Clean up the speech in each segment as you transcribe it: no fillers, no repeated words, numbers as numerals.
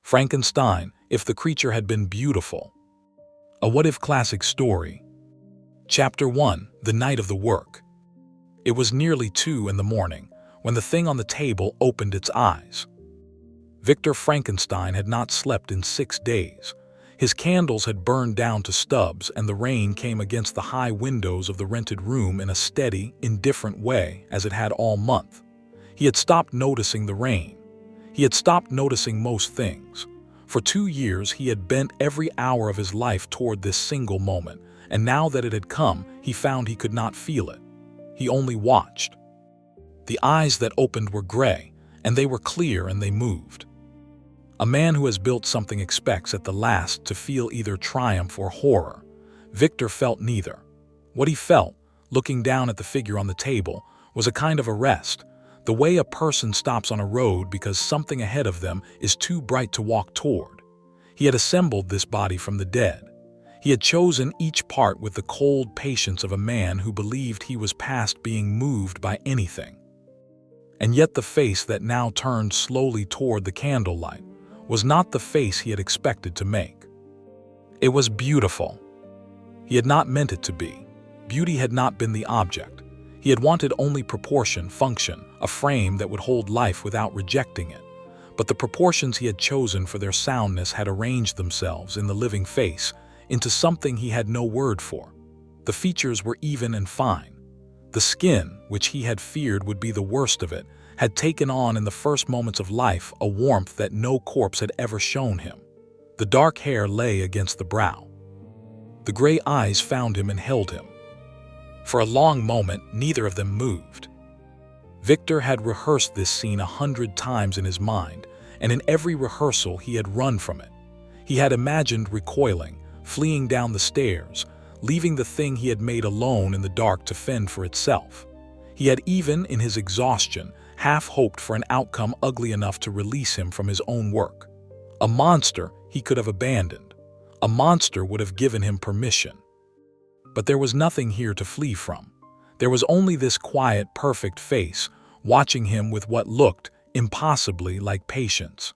Frankenstein, if the creature had been beautiful. A what-if classic story. Chapter 1. The Night of the Work. It was nearly 2 in the morning when the thing on the table opened its eyes. Victor Frankenstein had not slept in 6 days. His candles had burned down to stubs, and the rain came against the high windows of the rented room in a steady, indifferent way as it had all month. He had stopped noticing the rain. He had stopped noticing most things. For 2 years he had bent every hour of his life toward this single moment, and now that it had come, he found he could not feel it. He only watched. The eyes that opened were gray, and they were clear and they moved. A man who has built something expects at the last to feel either triumph or horror. Victor felt neither. What he felt, looking down at the figure on the table, was a kind of arrest, the way a person stops on a road because something ahead of them is too bright to walk toward. He had assembled this body from the dead. He had chosen each part with the cold patience of a man who believed he was past being moved by anything. And yet the face that now turned slowly toward the candlelight was not the face he had expected to make. It was beautiful. He had not meant it to be. Beauty had not been the object. He had wanted only proportion, function, a frame that would hold life without rejecting it. But the proportions he had chosen for their soundness had arranged themselves in the living face into something he had no word for. The features were even and fine. The skin, which he had feared would be the worst of it, had taken on in the first moments of life a warmth that no corpse had ever shown him. The dark hair lay against the brow. The gray eyes found him and held him. For a long moment, neither of them moved. Victor had rehearsed this scene 100 times in his mind, and in every rehearsal he had run from it. He had imagined recoiling, fleeing down the stairs, leaving the thing he had made alone in the dark to fend for itself. He had even, in his exhaustion, half hoped for an outcome ugly enough to release him from his own work. A monster he could have abandoned. A monster would have given him permission. But there was nothing here to flee from. There was only this quiet, perfect face, watching him with what looked impossibly like patience.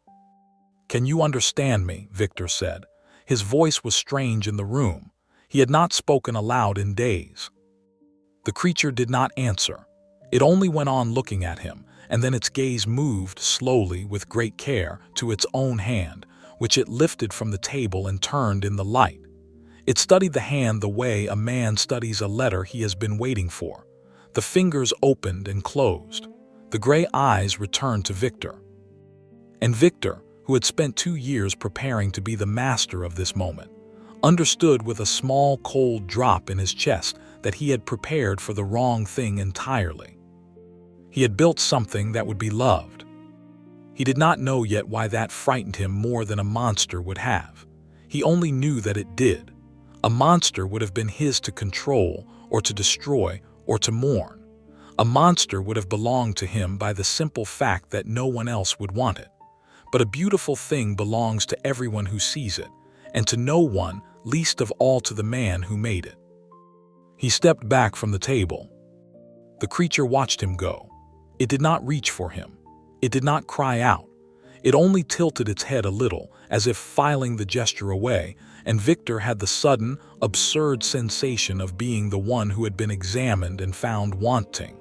"Can you understand me?" Victor said. His voice was strange in the room. He had not spoken aloud in days. The creature did not answer. It only went on looking at him, and then its gaze moved slowly, with great care, to its own hand, which it lifted from the table and turned in the light. It studied the hand the way a man studies a letter he has been waiting for. The fingers opened and closed. The gray eyes returned to Victor. And Victor, who had spent 2 years preparing to be the master of this moment, understood with a small cold drop in his chest that he had prepared for the wrong thing entirely. He had built something that would be loved. He did not know yet why that frightened him more than a monster would have. He only knew that it did. A monster would have been his to control, or to destroy, or to mourn. A monster would have belonged to him by the simple fact that no one else would want it. But a beautiful thing belongs to everyone who sees it, and to no one, least of all to the man who made it. He stepped back from the table. The creature watched him go. It did not reach for him. It did not cry out. It only tilted its head a little, as if filing the gesture away, and Victor had the sudden, absurd sensation of being the one who had been examined and found wanting.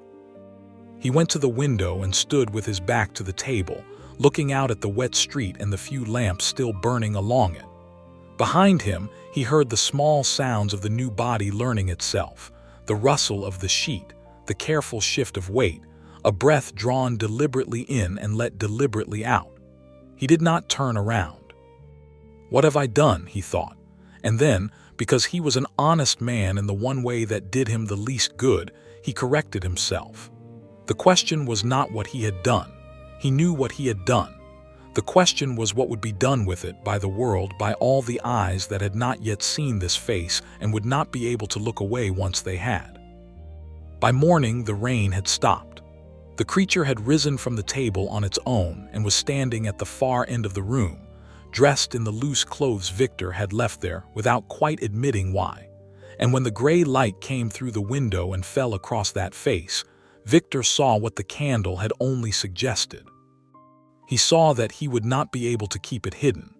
He went to the window and stood with his back to the table, looking out at the wet street and the few lamps still burning along it. Behind him, he heard the small sounds of the new body learning itself, the rustle of the sheet, the careful shift of weight, a breath drawn deliberately in and let deliberately out. He did not turn around. "What have I done?" he thought. And then, because he was an honest man in the one way that did him the least good, he corrected himself. The question was not what he had done. He knew what he had done. The question was what would be done with it by the world, by all the eyes that had not yet seen this face and would not be able to look away once they had. By morning, the rain had stopped. The creature had risen from the table on its own and was standing at the far end of the room, dressed in the loose clothes Victor had left there without quite admitting why. And when the gray light came through the window and fell across that face, Victor saw what the candle had only suggested. He saw that he would not be able to keep it hidden.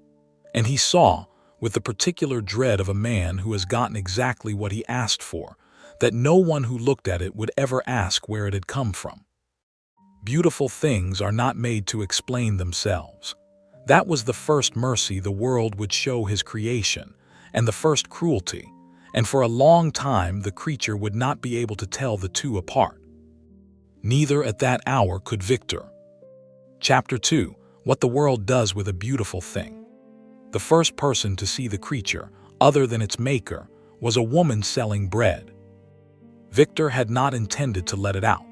And he saw, with the particular dread of a man who has gotten exactly what he asked for, that no one who looked at it would ever ask where it had come from. Beautiful things are not made to explain themselves. That was the first mercy the world would show his creation, and the first cruelty, and for a long time the creature would not be able to tell the two apart. Neither at that hour could Victor. Chapter 2: What the World Does with a Beautiful Thing. The first person to see the creature, other than its maker, was a woman selling bread. Victor had not intended to let it out.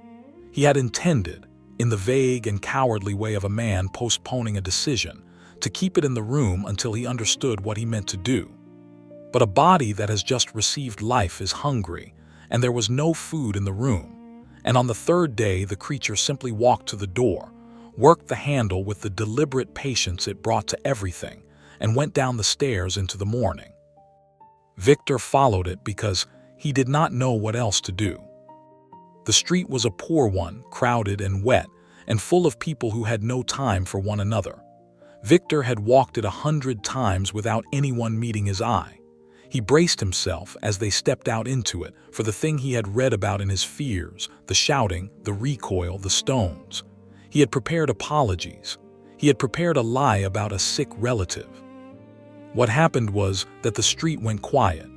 He had intended, in the vague and cowardly way of a man postponing a decision, to keep it in the room until he understood what he meant to do. But a body that has just received life is hungry, and there was no food in the room, and on the third day the creature simply walked to the door, worked the handle with the deliberate patience it brought to everything, and went down the stairs into the morning. Victor followed it because he did not know what else to do. The street was a poor one, crowded and wet, and full of people who had no time for one another. Victor had walked it 100 times without anyone meeting his eye. He braced himself as they stepped out into it for the thing he had read about in his fears, the shouting, the recoil, the stones. He had prepared apologies. He had prepared a lie about a sick relative. What happened was that the street went quiet.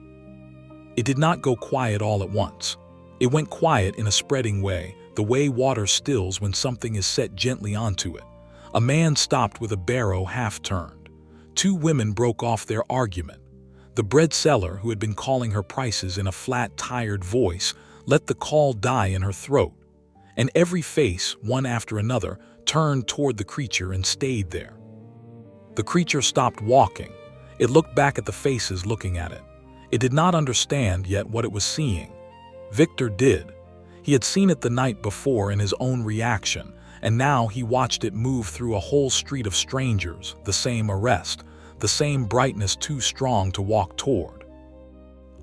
It did not go quiet all at once. It went quiet in a spreading way, the way water stills when something is set gently onto it. A man stopped with a barrow half-turned. Two women broke off their argument. The bread seller, who had been calling her prices in a flat, tired voice, let the call die in her throat. And every face, one after another, turned toward the creature and stayed there. The creature stopped walking. It looked back at the faces looking at it. It did not understand yet what it was seeing. Victor did. He had seen it the night before in his own reaction, and now he watched it move through a whole street of strangers, the same arrest, the same brightness too strong to walk toward.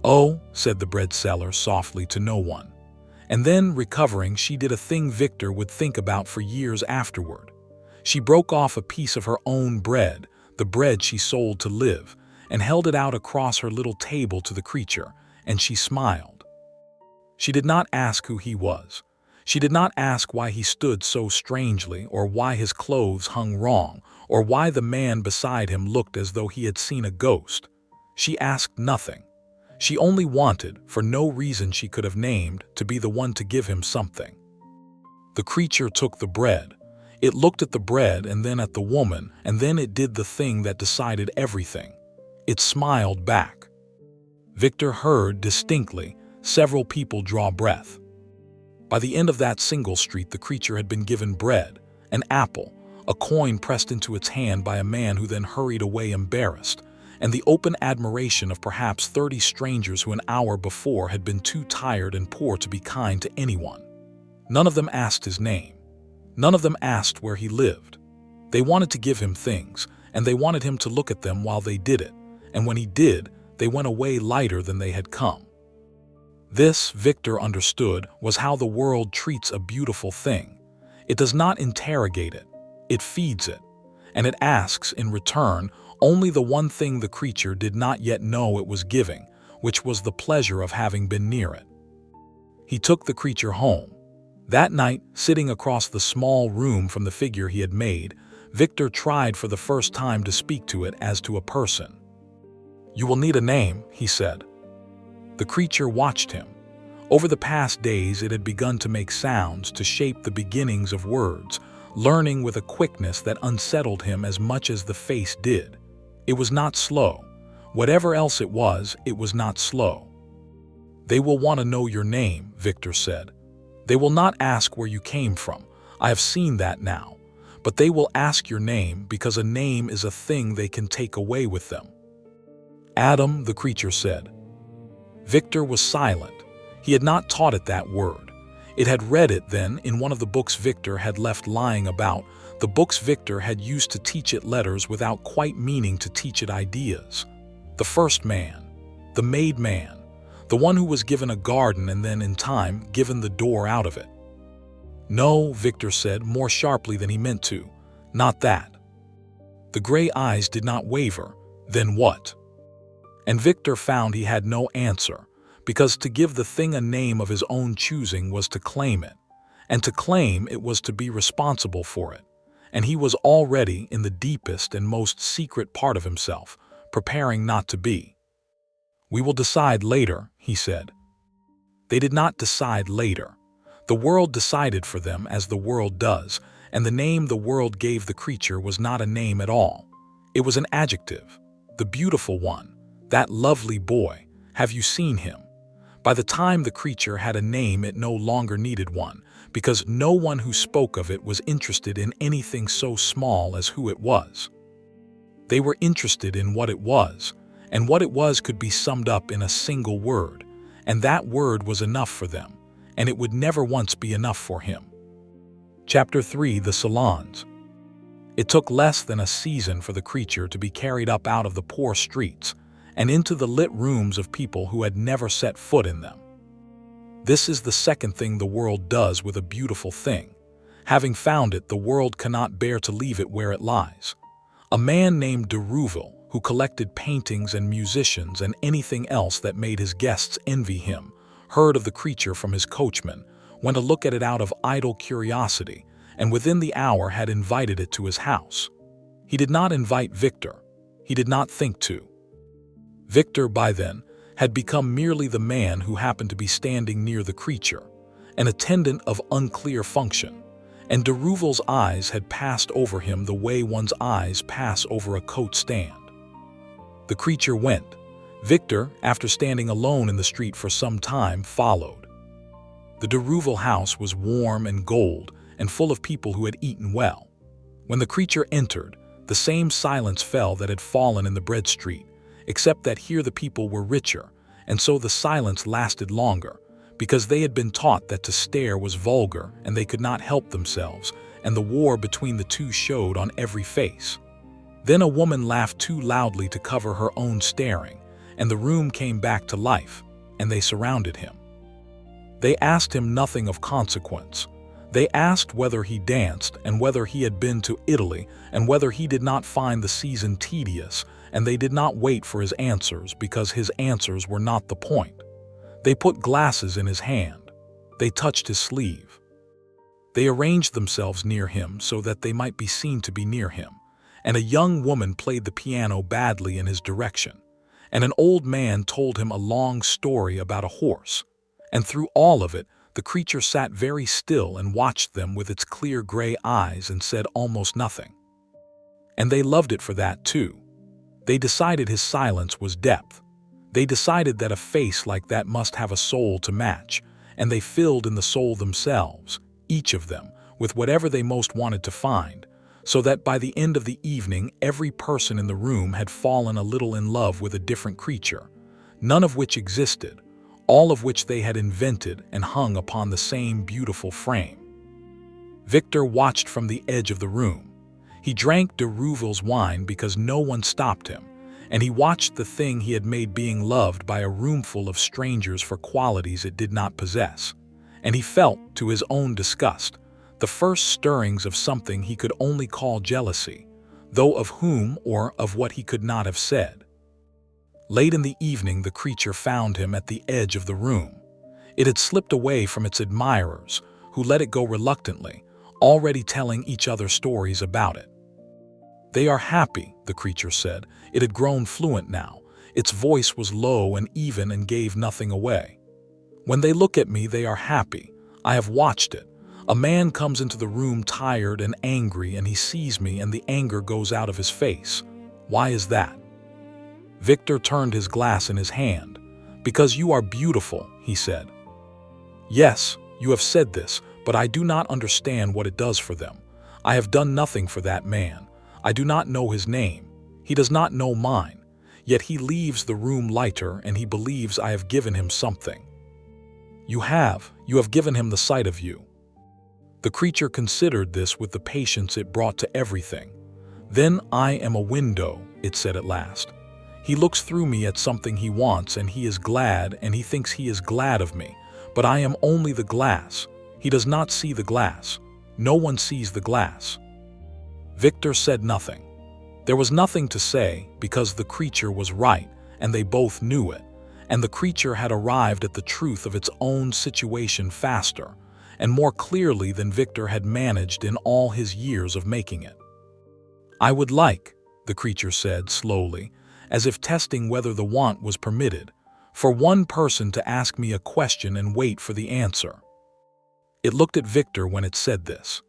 "Oh," said the bread seller softly to no one. And then, recovering, she did a thing Victor would think about for years afterward. She broke off a piece of her own bread, the bread she sold to live, and held it out across her little table to the creature, and she smiled. She did not ask who he was. She did not ask why he stood so strangely, or why his clothes hung wrong, or why the man beside him looked as though he had seen a ghost. She asked nothing. She only wanted, for no reason she could have named, to be the one to give him something. The creature took the bread. It looked at the bread and then at the woman, and then it did the thing that decided everything. It smiled back. Victor heard distinctly several people draw breath. By the end of that single street, the creature had been given bread, an apple, a coin pressed into its hand by a man who then hurried away embarrassed, and the open admiration of perhaps 30 strangers who an hour before had been too tired and poor to be kind to anyone. None of them asked his name. None of them asked where he lived. They wanted to give him things, and they wanted him to look at them while they did it, and when he did, they went away lighter than they had come. This, Victor understood, was how the world treats a beautiful thing. It does not interrogate it. It feeds it, and it asks, in return, only the one thing the creature did not yet know it was giving, which was the pleasure of having been near it. He took the creature home. That night, sitting across the small room from the figure he had made, Victor tried for the first time to speak to it as to a person. "You will need a name," he said. The creature watched him. Over the past days, it had begun to make sounds, to shape the beginnings of words, learning with a quickness that unsettled him as much as the face did. It was not slow. Whatever else it was not slow. "They will want to know your name," Victor said. "They will not ask where you came from. I have seen that now. But they will ask your name because a name is a thing they can take away with them." "Adam," the creature said. Victor was silent. He had not taught it that word. It had read it then in one of the books Victor had left lying about, the books Victor had used to teach it letters without quite meaning to teach it ideas. The first man, the made man, the one who was given a garden and then, in time, given the door out of it. "No," Victor said, more sharply than he meant to. Not that. The gray eyes did not waver. Then what? And Victor found he had no answer, because to give the thing a name of his own choosing was to claim it, and to claim it was to be responsible for it, and he was already in the deepest and most secret part of himself, preparing not to be. "We will decide later," he said. They did not decide later. The world decided for them as the world does, and the name the world gave the creature was not a name at all. It was an adjective. The beautiful one, that lovely boy, have you seen him? By the time the creature had a name, it no longer needed one, because no one who spoke of it was interested in anything so small as who it was. They were interested in what it was, and what it was could be summed up in a single word, and that word was enough for them, and it would never once be enough for him. Chapter 3: The Salons. It took less than a season for the creature to be carried up out of the poor streets and into the lit rooms of people who had never set foot in them. This is the second thing the world does with a beautiful thing. Having found it, the world cannot bear to leave it where it lies. A man named de Rouville, who collected paintings and musicians and anything else that made his guests envy him, heard of the creature from his coachman, went to look at it out of idle curiosity, and within the hour had invited it to his house. He did not invite Victor. He did not think to. Victor, by then, had become merely the man who happened to be standing near the creature, an attendant of unclear function, and de Rouville's eyes had passed over him the way one's eyes pass over a coat stand. The creature went. Victor, after standing alone in the street for some time, followed. The de Rouville house was warm and gold and full of people who had eaten well. When the creature entered, the same silence fell that had fallen in the bread street, except that here the people were richer, and so the silence lasted longer, because they had been taught that to stare was vulgar and they could not help themselves, and the war between the two showed on every face. Then a woman laughed too loudly to cover her own staring, and the room came back to life, and they surrounded him. They asked him nothing of consequence. They asked whether he danced and whether he had been to Italy and whether he did not find the season tedious, and they did not wait for his answers because his answers were not the point. They put glasses in his hand. They touched his sleeve. They arranged themselves near him so that they might be seen to be near him, and a young woman played the piano badly in his direction, and an old man told him a long story about a horse, and through all of it, the creature sat very still and watched them with its clear gray eyes and said almost nothing. And they loved it for that too. They decided his silence was depth. They decided that a face like that must have a soul to match, and they filled in the soul themselves, each of them, with whatever they most wanted to find, so that by the end of the evening every person in the room had fallen a little in love with a different creature, none of which existed, all of which they had invented and hung upon the same beautiful frame. Victor watched from the edge of the room. He drank de Rouville's wine because no one stopped him, and he watched the thing he had made being loved by a roomful of strangers for qualities it did not possess, and he felt, to his own disgust, the first stirrings of something he could only call jealousy, though of whom or of what he could not have said. Late in the evening the creature found him at the edge of the room. It had slipped away from its admirers, who let it go reluctantly, already telling each other stories about it. "They are happy," the creature said. It had grown fluent now. Its voice was low and even and gave nothing away. "When they look at me, they are happy. I have watched it. A man comes into the room tired and angry, and he sees me and the anger goes out of his face. Why is that?" Victor turned his glass in his hand. "Because you are beautiful," he said. "Yes, you have said this, but I do not understand what it does for them. I have done nothing for that man. I do not know his name. He does not know mine. Yet he leaves the room lighter, and he believes I have given him something." You have given him the sight of you." The creature considered this with the patience it brought to everything. "Then I am a window," it said at last. "He looks through me at something he wants, and he is glad, and he thinks he is glad of me. But I am only the glass. He does not see the glass. No one sees the glass." Victor said nothing. There was nothing to say because the creature was right, and they both knew it, and the creature had arrived at the truth of its own situation faster and more clearly than Victor had managed in all his years of making it. "I would like," the creature said slowly, as if testing whether the want was permitted, "for one person to ask me a question and wait for the answer." It looked at Victor when it said this.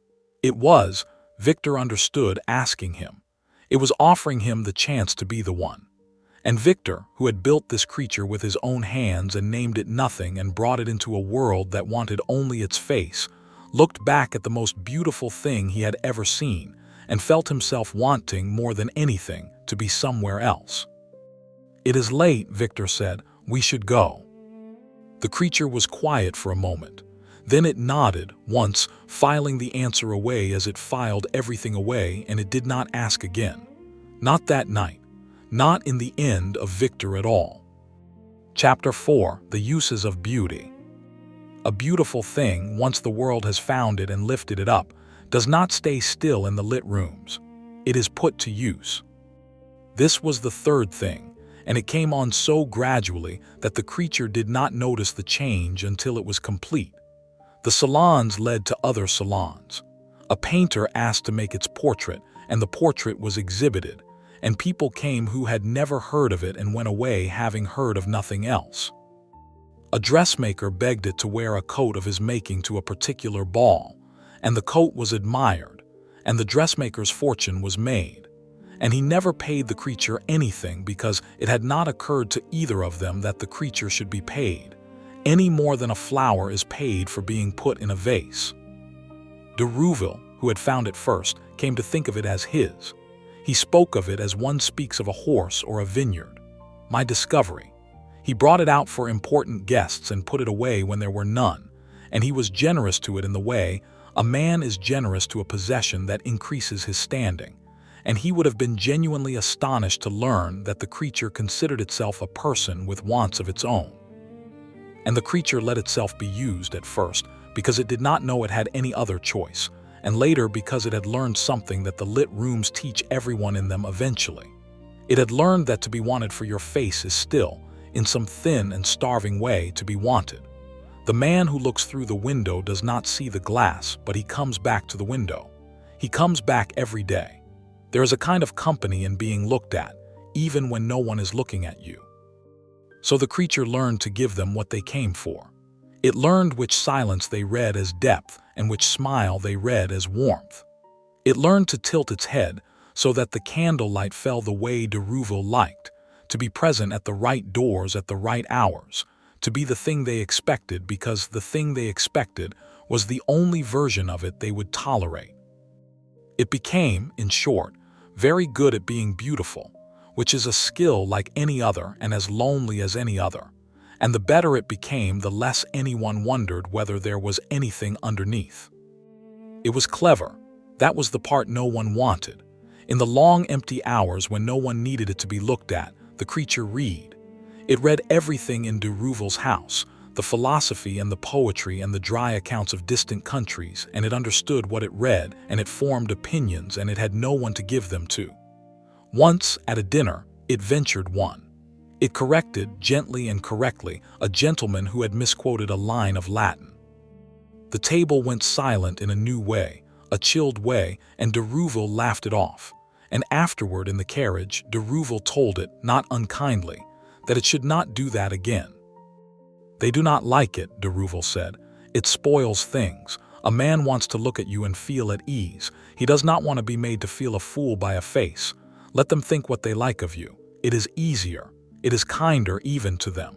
It was, Victor understood, asking him. It was offering him the chance to be the one. And Victor, who had built this creature with his own hands and named it nothing and brought it into a world that wanted only its face, looked back at the most beautiful thing he had ever seen and felt himself wanting more than anything to be somewhere else. "It is late," Victor said. "We should go." The creature was quiet for a moment. Then it nodded once, filing the answer away as it filed everything away, and it did not ask again. Not that night. Not in the end of Victor at all. Chapter 4: The Uses of Beauty. A beautiful thing, once the world has found it and lifted it up, does not stay still in the lit rooms. It is put to use. This was the third thing, and it came on so gradually that the creature did not notice the change until it was complete. The salons led to other salons. A painter asked to make its portrait, and the portrait was exhibited, and people came who had never heard of it and went away having heard of nothing else. A dressmaker begged it to wear a coat of his making to a particular ball, and the coat was admired, and the dressmaker's fortune was made. And he never paid the creature anything because it had not occurred to either of them that the creature should be paid, any more than a flower is paid for being put in a vase. De Rouville, who had found it first, came to think of it as his. He spoke of it as one speaks of a horse or a vineyard. My discovery. He brought it out for important guests and put it away when there were none, and he was generous to it in the way a man is generous to a possession that increases his standing, and he would have been genuinely astonished to learn that the creature considered itself a person with wants of its own. And the creature let itself be used at first because it did not know it had any other choice, and later because it had learned something that the lit rooms teach everyone in them eventually. It had learned that to be wanted for your face is still, in some thin and starving way, to be wanted. The man who looks through the window does not see the glass, but he comes back to the window. He comes back every day. There is a kind of company in being looked at, even when no one is looking at you. So the creature learned to give them what they came for. It learned which silence they read as depth and which smile they read as warmth. It learned to tilt its head so that the candlelight fell the way de Rouville liked, to be present at the right doors at the right hours, to be the thing they expected because the thing they expected was the only version of it they would tolerate. It became, in short, very good at being beautiful, which is a skill like any other and as lonely as any other. And the better it became, the less anyone wondered whether there was anything underneath. It was clever. That was the part no one wanted. In the long empty hours when no one needed it to be looked at, the creature read. It read everything in de Rouville's house, the philosophy and the poetry and the dry accounts of distant countries, and it understood what it read, and it formed opinions, and it had no one to give them to. Once, at a dinner, it ventured one. It corrected, gently and correctly, a gentleman who had misquoted a line of Latin. The table went silent in a new way, a chilled way, and de Rouville laughed it off. And afterward in the carriage, de Rouville told it, not unkindly, that it should not do that again. "They do not like it," de Rouville said. "It spoils things. A man wants to look at you and feel at ease. He does not want to be made to feel a fool by a face. Let them think what they like of you. It is easier. It is kinder even to them."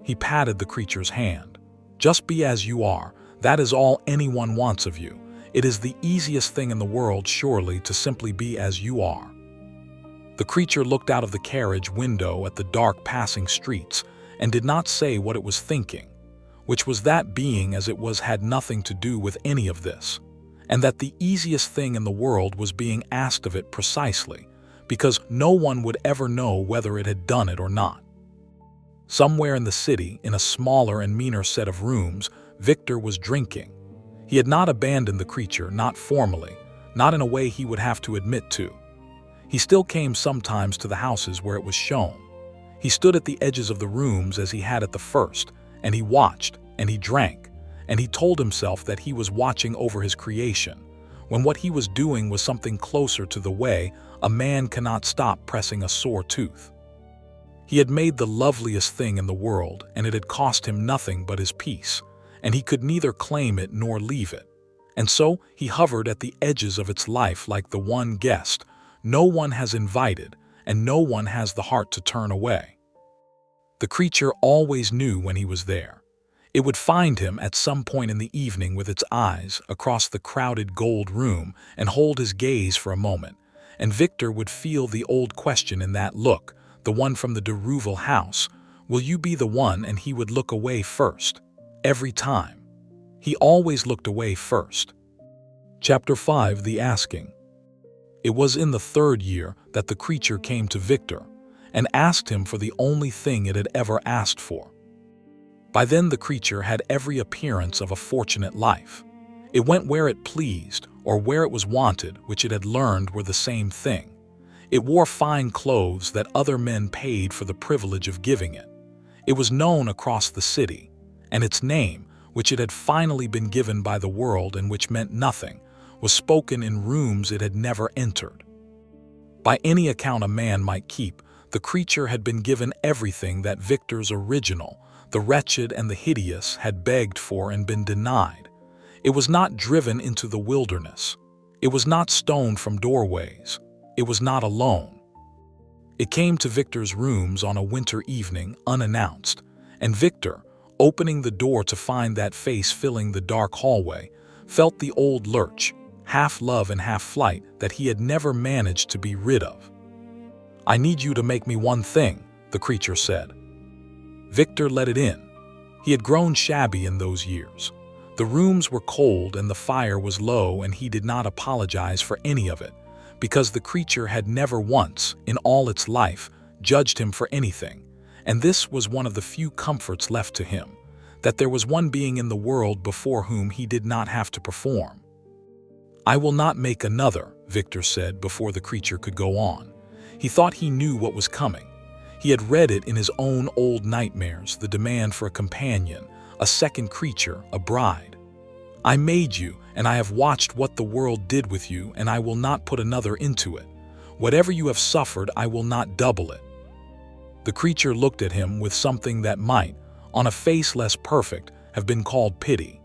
He patted the creature's hand. "Just be as you are. That is all anyone wants of you. It is the easiest thing in the world, surely, to simply be as you are." The creature looked out of the carriage window at the dark passing streets and did not say what it was thinking, which was that being as it was had nothing to do with any of this, and that the easiest thing in the world was being asked of it precisely, because no one would ever know whether it had done it or not. Somewhere in the city, in a smaller and meaner set of rooms, Victor was drinking. He had not abandoned the creature, not formally, not in a way he would have to admit to. He still came sometimes to the houses where it was shown. He stood at the edges of the rooms as he had at the first, and he watched, and he drank, and he told himself that he was watching over his creation, when what he was doing was something closer to the way a man cannot stop pressing a sore tooth. He had made the loveliest thing in the world, and it had cost him nothing but his peace, and he could neither claim it nor leave it. And so he hovered at the edges of its life like the one guest no one has invited, and no one has the heart to turn away. The creature always knew when he was there. It would find him at some point in the evening with its eyes across the crowded gold room and hold his gaze for a moment, and Victor would feel the old question in that look, the one from the de Rouville house, will you be the one? And he would look away first, every time. He always looked away first. Chapter 5: The Asking. It was in the 3rd year that the creature came to Victor and asked him for the only thing it had ever asked for. By then the creature had every appearance of a fortunate life. It went where it pleased or where it was wanted, which it had learned were the same thing. It wore fine clothes that other men paid for the privilege of giving it. It was known across the city, and its name, which it had finally been given by the world and which meant nothing, was spoken in rooms it had never entered. By any account a man might keep, the creature had been given everything that Victor's original, the wretched and the hideous, had begged for and been denied. It was not driven into the wilderness. It was not stoned from doorways. It was not alone. It came to Victor's rooms on a winter evening unannounced, and Victor, opening the door to find that face filling the dark hallway, felt the old lurch, half love and half flight, that he had never managed to be rid of. "I need you to make me one thing," the creature said. Victor let it in. He had grown shabby in those years. The rooms were cold and the fire was low, and he did not apologize for any of it, because the creature had never once, in all its life, judged him for anything, and this was one of the few comforts left to him, that there was one being in the world before whom he did not have to perform. "I will not make another," Victor said before the creature could go on. He thought he knew what was coming. He had read it in his own old nightmares, the demand for a companion, a second creature, a bride. "I made you, and I have watched what the world did with you, and I will not put another into it. Whatever you have suffered, I will not double it." The creature looked at him with something that might, on a face less perfect, have been called pity.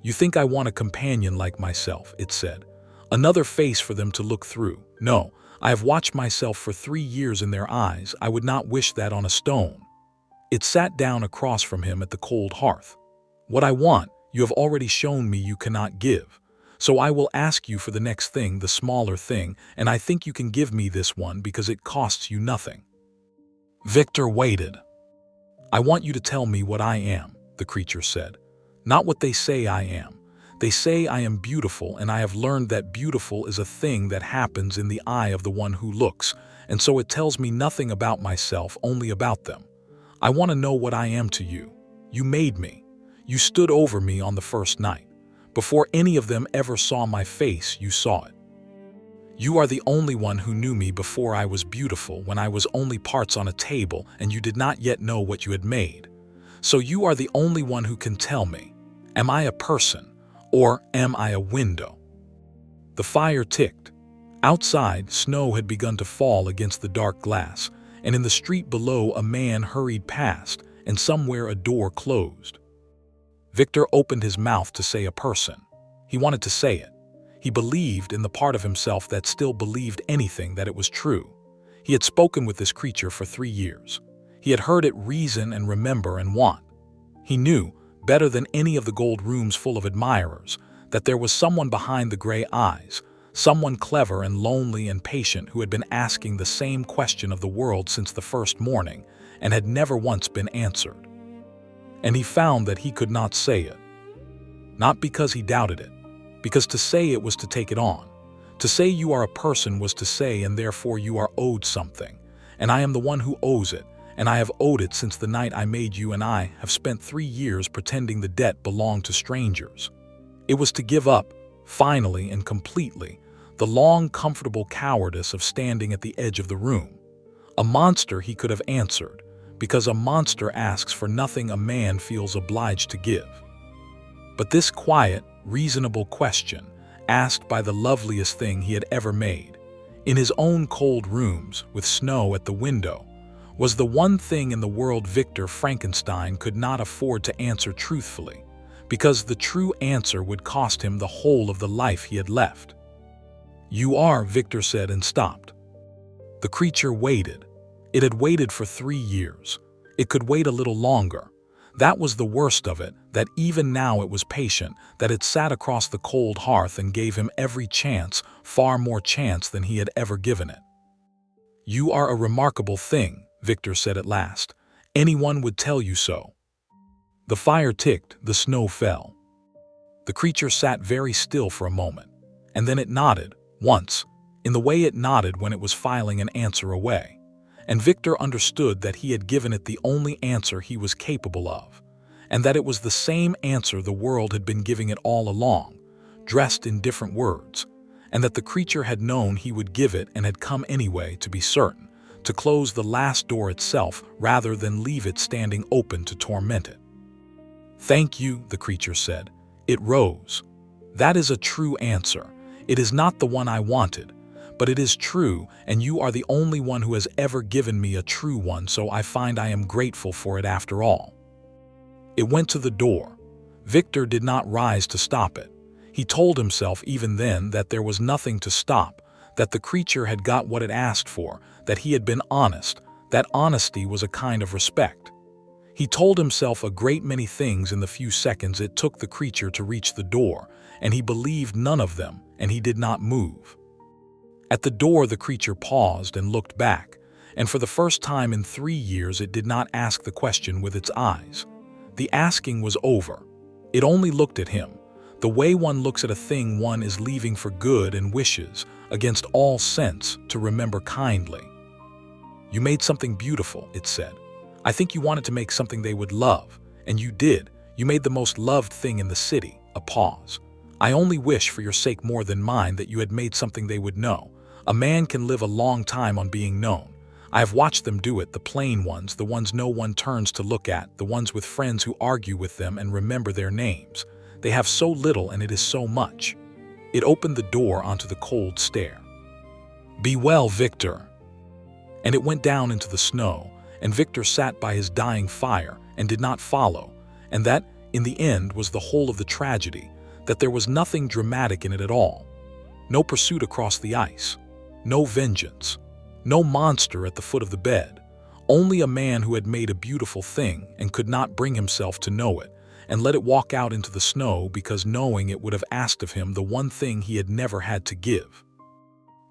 "You think I want a companion like myself," it said. "Another face for them to look through. No, I have watched myself for 3 years in their eyes. I would not wish that on a stone." It sat down across from him at the cold hearth. "What I want, you have already shown me you cannot give. So I will ask you for the next thing, the smaller thing, and I think you can give me this one because it costs you nothing." Victor waited. "I want you to tell me what I am," the creature said. "Not what they say I am. They say I am beautiful, and I have learned that beautiful is a thing that happens in the eye of the one who looks, and so it tells me nothing about myself, only about them. I want to know what I am to you. You made me. You stood over me on the first night. Before any of them ever saw my face, you saw it. You are the only one who knew me before I was beautiful, when I was only parts on a table and you did not yet know what you had made. So you are the only one who can tell me, am I a person, or am I a window?" The fire ticked. Outside, snow had begun to fall against the dark glass, and in the street below a man hurried past, and somewhere a door closed. Victor opened his mouth to say a person. He wanted to say it. He believed in the part of himself that still believed anything, that it was true. He had spoken with this creature for 3 years. He had heard it reason and remember and want. He knew, better than any of the gold rooms full of admirers, that there was someone behind the gray eyes, someone clever and lonely and patient who had been asking the same question of the world since the first morning and had never once been answered. And he found that he could not say it. Not because he doubted it, because to say it was to take it on. To say you are a person was to say, and therefore you are owed something, and I am the one who owes it, and I have owed it since the night I made you, and I have spent 3 years pretending the debt belonged to strangers. It was to give up, finally and completely, the long, comfortable cowardice of standing at the edge of the room. A monster he could have answered, because a monster asks for nothing a man feels obliged to give. But this quiet, reasonable question, asked by the loveliest thing he had ever made, in his own cold rooms with snow at the window, was the one thing in the world Victor Frankenstein could not afford to answer truthfully, because the true answer would cost him the whole of the life he had left. "You are," Victor said and stopped. The creature waited. It had waited for 3 years. It could wait a little longer. That was the worst of it, that even now it was patient, that it sat across the cold hearth and gave him every chance, far more chance than he had ever given it. "You are a remarkable thing," Victor said at last. "Anyone would tell you so." The fire ticked, the snow fell. The creature sat very still for a moment, and then it nodded, once, in the way it nodded when it was filing an answer away. And Victor understood that he had given it the only answer he was capable of, and that it was the same answer the world had been giving it all along, dressed in different words, and that the creature had known he would give it and had come anyway to be certain, to close the last door itself rather than leave it standing open to torment it. "Thank you," the creature said. It rose. "That is a true answer. It is not the one I wanted, but it is true, and you are the only one who has ever given me a true one, so I find I am grateful for it after all." It went to the door. Victor did not rise to stop it. He told himself even then that there was nothing to stop, that the creature had got what it asked for, that he had been honest, that honesty was a kind of respect. He told himself a great many things in the few seconds it took the creature to reach the door, and he believed none of them, and he did not move. At the door the creature paused and looked back, and for the first time in 3 years it did not ask the question with its eyes. The asking was over. It only looked at him, the way one looks at a thing one is leaving for good and wishes, against all sense, to remember kindly. "You made something beautiful," it said. "I think you wanted to make something they would love, and you did. You made the most loved thing in the city." A pause. "I only wish for your sake more than mine that you had made something they would know. A man can live a long time on being known. I have watched them do it, the plain ones, the ones no one turns to look at, the ones with friends who argue with them and remember their names. They have so little and it is so much." It opened the door onto the cold stair. "Be well, Victor." And it went down into the snow, and Victor sat by his dying fire and did not follow, and that, in the end, was the whole of the tragedy, that there was nothing dramatic in it at all. No pursuit across the ice. No vengeance. No monster at the foot of the bed. Only a man who had made a beautiful thing and could not bring himself to know it, and let it walk out into the snow because knowing it would have asked of him the one thing he had never had to give.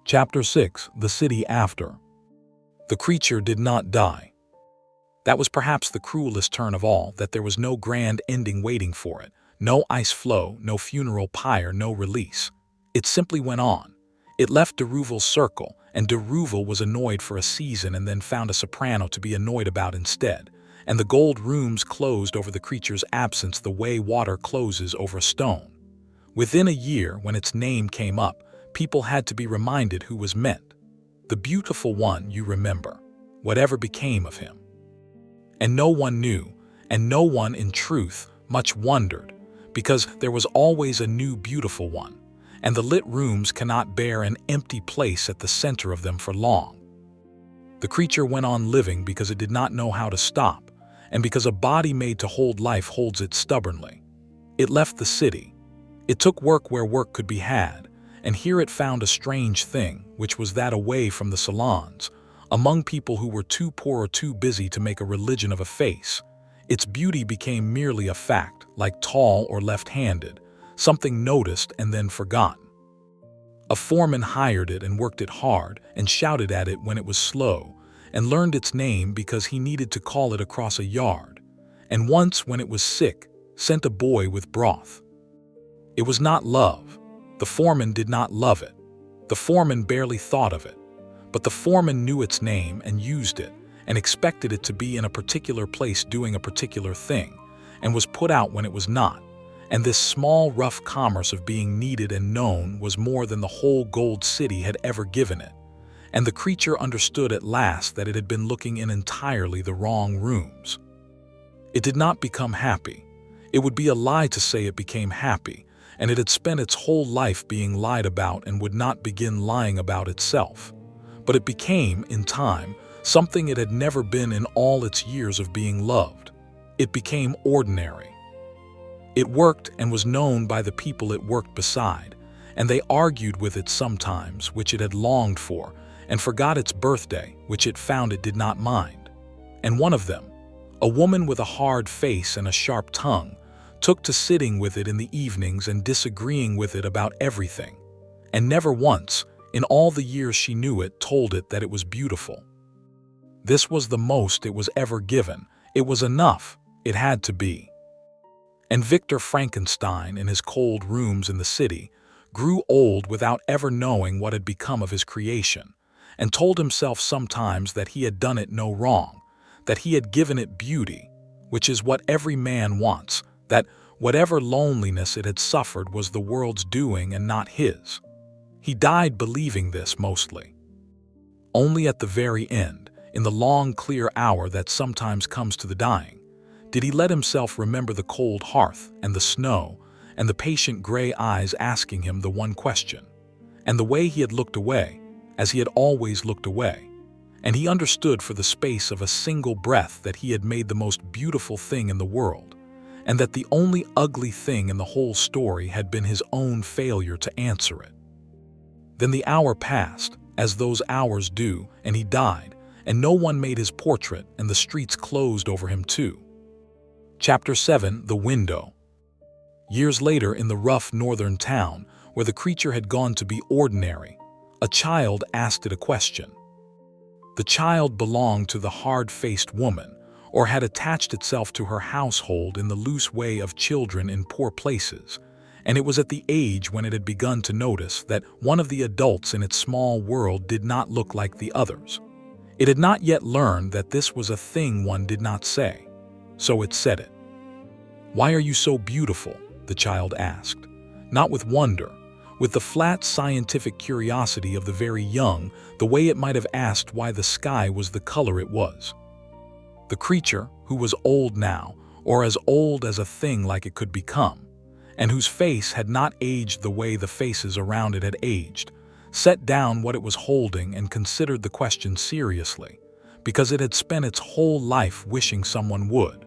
Chapter 6. The City After. The creature did not die. That was perhaps the cruelest turn of all, that there was no grand ending waiting for it, no ice floe, no funeral pyre, no release. It simply went on. It left de Rouvel's circle, and de Rouvel was annoyed for a season and then found a soprano to be annoyed about instead, and the gold rooms closed over the creature's absence the way water closes over a stone. Within a year, when its name came up, people had to be reminded who was meant. The beautiful one, you remember. Whatever became of him? And no one knew, and no one, in truth, much wondered, because there was always a new beautiful one, and the lit rooms cannot bear an empty place at the center of them for long. The creature went on living because it did not know how to stop, and because a body made to hold life holds it stubbornly. It left the city. It took work where work could be had, and here it found a strange thing, which was that away from the salons, among people who were too poor or too busy to make a religion of a face, its beauty became merely a fact, like tall or left-handed, something noticed and then forgotten. A foreman hired it and worked it hard and shouted at it when it was slow, and learned its name because he needed to call it across a yard, and once when it was sick, sent a boy with broth. It was not love. The foreman did not love it. The foreman barely thought of it. But the foreman knew its name and used it, and expected it to be in a particular place doing a particular thing, and was put out when it was not, and this small, rough commerce of being needed and known was more than the whole gold city had ever given it. And the creature understood at last that it had been looking in entirely the wrong rooms. It did not become happy. It would be a lie to say it became happy, and it had spent its whole life being lied about and would not begin lying about itself. But it became, in time, something it had never been in all its years of being loved. It became ordinary. It worked and was known by the people it worked beside, and they argued with it sometimes, which it had longed for, and forgot its birthday, which it found it did not mind. And one of them, a woman with a hard face and a sharp tongue, took to sitting with it in the evenings and disagreeing with it about everything, and never once, in all the years she knew it, told it that it was beautiful. This was the most it was ever given. It was enough. It had to be. And Victor Frankenstein, in his cold rooms in the city, grew old without ever knowing what had become of his creation, and told himself sometimes that he had done it no wrong, that he had given it beauty, which is what every man wants, that whatever loneliness it had suffered was the world's doing and not his. He died believing this mostly. Only at the very end, in the long, clear hour that sometimes comes to the dying, did he let himself remember the cold hearth and the snow and the patient gray eyes asking him the one question, and the way he had looked away, as he had always looked away, and he understood for the space of a single breath that he had made the most beautiful thing in the world, and that the only ugly thing in the whole story had been his own failure to answer it. Then the hour passed, as those hours do, and he died, and no one made his portrait, and the streets closed over him too. Chapter 7: The Window. Years later, in the rough northern town, where the creature had gone to be ordinary, a child asked it a question. The child belonged to the hard-faced woman, or had attached itself to her household in the loose way of children in poor places, and it was at the age when it had begun to notice that one of the adults in its small world did not look like the others. It had not yet learned that this was a thing one did not say, so it said it. "Why are you so beautiful?" the child asked, not with wonder, with the flat scientific curiosity of the very young, the way it might have asked why the sky was the color it was. The creature, who was old now, or as old as a thing like it could become, and whose face had not aged the way the faces around it had aged, set down what it was holding and considered the question seriously, because it had spent its whole life wishing someone would.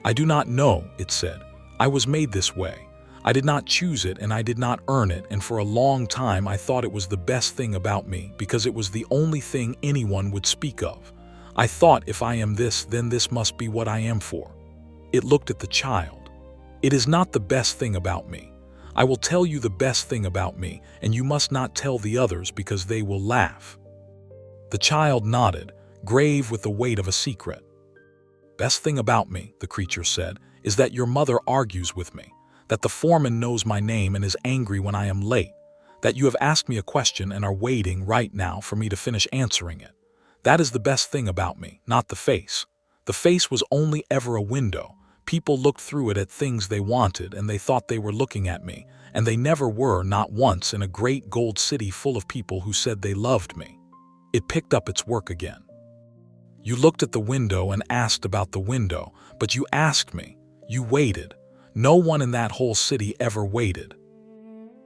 "I do not know," it said. "I was made this way. I did not choose it and I did not earn it, and for a long time I thought it was the best thing about me because it was the only thing anyone would speak of. I thought if I am this, then this must be what I am for." It looked at the child. "It is not the best thing about me. I will tell you the best thing about me, and you must not tell the others because they will laugh." The child nodded, grave with the weight of a secret. "Best thing about me," the creature said, "is that your mother argues with me, that the foreman knows my name and is angry when I am late, that you have asked me a question and are waiting right now for me to finish answering it. That is the best thing about me, not the face. The face was only ever a window. People looked through it at things they wanted and they thought they were looking at me, and they never were, not once, in a great gold city full of people who said they loved me." It picked up its work again. "You looked at the window and asked about the window, but you asked me. You waited. No one in that whole city ever waited."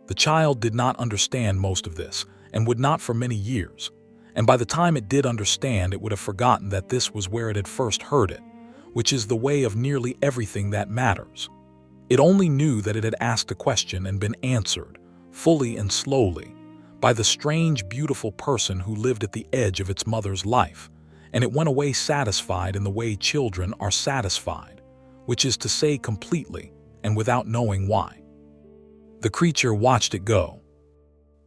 The child did not understand most of this, and would not for many years, and by the time it did understand, it would have forgotten that this was where it had first heard it, which is the way of nearly everything that matters. It only knew that it had asked a question and been answered, fully and slowly, by the strange, beautiful person who lived at the edge of its mother's life, and it went away satisfied in the way children are satisfied, which is to say completely, and without knowing why. The creature watched it go.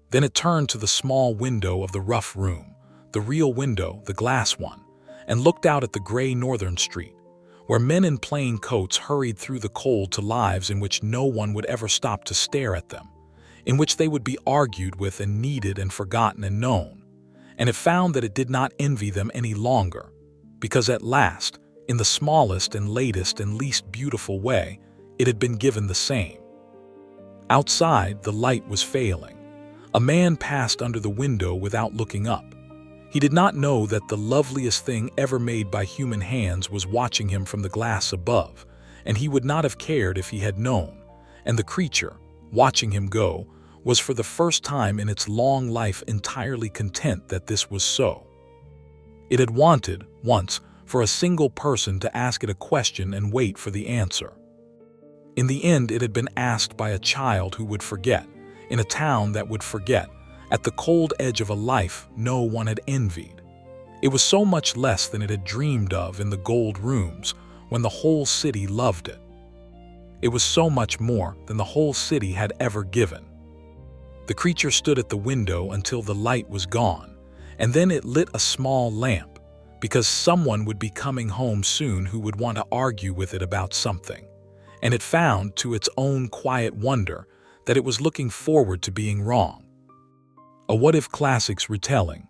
Then it turned to the small window of the rough room, the real window, the glass one, and looked out at the gray northern street, where men in plain coats hurried through the cold to lives in which no one would ever stop to stare at them, in which they would be argued with and needed and forgotten and known. And it found that it did not envy them any longer, because at last, in the smallest and latest and least beautiful way, it had been given the same. Outside, the light was failing. A man passed under the window without looking up. He did not know that the loveliest thing ever made by human hands was watching him from the glass above, and he would not have cared if he had known. And the creature, watching him go, was for the first time in its long life entirely content that this was so. It had wanted, once, for a single person to ask it a question and wait for the answer. In the end, it had been asked by a child who would forget, in a town that would forget, at the cold edge of a life no one had envied. It was so much less than it had dreamed of in the gold rooms when the whole city loved it. It was so much more than the whole city had ever given. The creature stood at the window until the light was gone, and then it lit a small lamp, because someone would be coming home soon who would want to argue with it about something. And it found, to its own quiet wonder, that it was looking forward to being wrong. A what-if classics retelling,